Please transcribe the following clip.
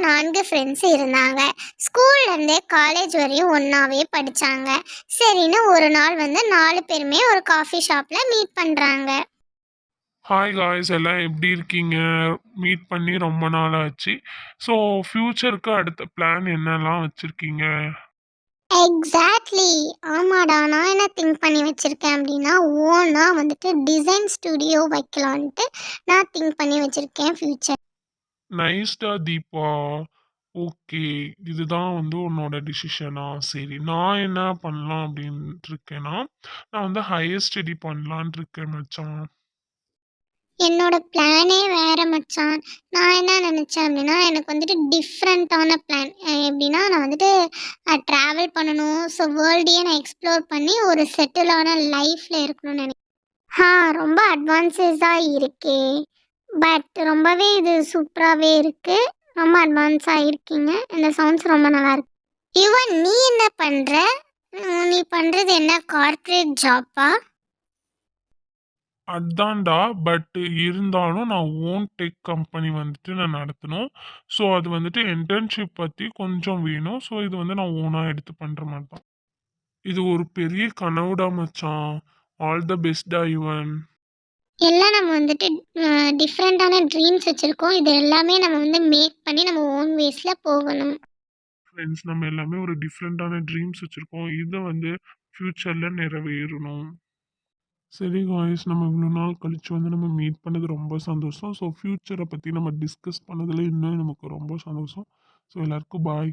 4 friends இருந்தாங்க. ஸ்கூல்லேருந்தே college வரையும் ஒன்றாவே படித்தாங்க. சரின்னு ஒரு நாள் வந்து 4 பேருமே ஒரு காஃபி ஷாப்பில் மீட் பண்ணுறாங்க. ஹாய் காய்ஸ், எல்லாம் எப்படி இருக்கீங்க? மீட் பண்ணி ரொம்ப நாள் ஆச்சு. ஸோ ஃப்யூச்சருக்கு அடுத்த பிளான் என்னெல்லாம் வச்சுருக்கீங்க? எக்ஸாக்ட்லி. ஆமாடா, நான் என்ன திங்க் பண்ணி வச்சுருக்கேன் அப்படின்னா, ஓனாக வந்துட்டு டிசைன் ஸ்டுடியோ வைக்கலான்ட்டு நான் திங்க் பண்ணி வச்சுருக்கேன் ஃப்யூச்சர். நைஸ்டா தீபா. ஓகே, இதுதான் வந்து உன்னோட டிசிஷனா? சரி, நான் என்ன பண்ணலாம் அப்படின்ட்டு இருக்கேன்னா, நான் வந்து ஹையர் ஸ்டடி பண்ணலான்ட்டு இருக்கேன் மச்சான். என்னோட பிளானே வேற மச்சான். நான் என்ன நினச்சேன் அப்படின்னா, எனக்கு வந்துட்டு டிஃப்ரெண்ட்டான பிளான். எப்படின்னா, நான் வந்துட்டு ட்ராவல் பண்ணணும். ஸோ வேர்ல்டையே நான் எக்ஸ்ப்ளோர் பண்ணி ஒரு செட்டிலான லைஃப்பில் இருக்கணும்னு நினைக்கிறேன். ஆ, ரொம்ப அட்வான்ஸஸாக இருக்கே. பட் ரொம்பவே இது சூப்பராகவே இருக்குது. ரொம்ப அட்வான்ஸாக இருக்கீங்க. இந்த சவுண்ட்ஸ் ரொம்ப நல்லாயிருக்கு. யுவன், நீ என்ன பண்ணுற? நீ பண்ணுறது என்ன கார்ப்பரேட் ஜாப்பா? அதான்டா, பட் இருந்தாலும் நான் ஓன் டெக் கம்பெனி வந்துட்டு நான் நடத்தணும். ஸோ அது வந்துட்டு இன்டர்ன்ஷிப் பற்றி கொஞ்சம் வேணும். ஸோ இது வந்து நான் ஓனாக எடுத்து பண்ணுற மாதிரி தான். இது ஒரு பெரிய கனவுடா மச்சான். ஆல் த பெஸ்டா யுவன். எல்லாம் நம்ம வந்துட்டு டிஃப்ரெண்ட்டான ட்ரீம்ஸ் வச்சுருக்கோம். இது எல்லாமே நம்ம வந்து மேக் பண்ணி நம்ம ஓன் வேஸில் போகணும். ஃப்ரெண்ட்ஸ், நம்ம எல்லாமே ஒரு டிஃப்ரெண்ட்டான ட்ரீம்ஸ் வச்சுருக்கோம். இதை வந்து ஃப்யூச்சரில் நிறைவேறணும். சரி காய்ஸ், நம்ம இவ்வளோ நாள் கழிச்சு வந்து நம்ம மீட் பண்ணது ரொம்ப சந்தோஷம். ஸோ ஃப்யூச்சரை பற்றி நம்ம டிஸ்கஸ் பண்ணதில் இன்னும் நமக்கு ரொம்ப சந்தோஷம். ஸோ எல்லாருக்கும் பாய்.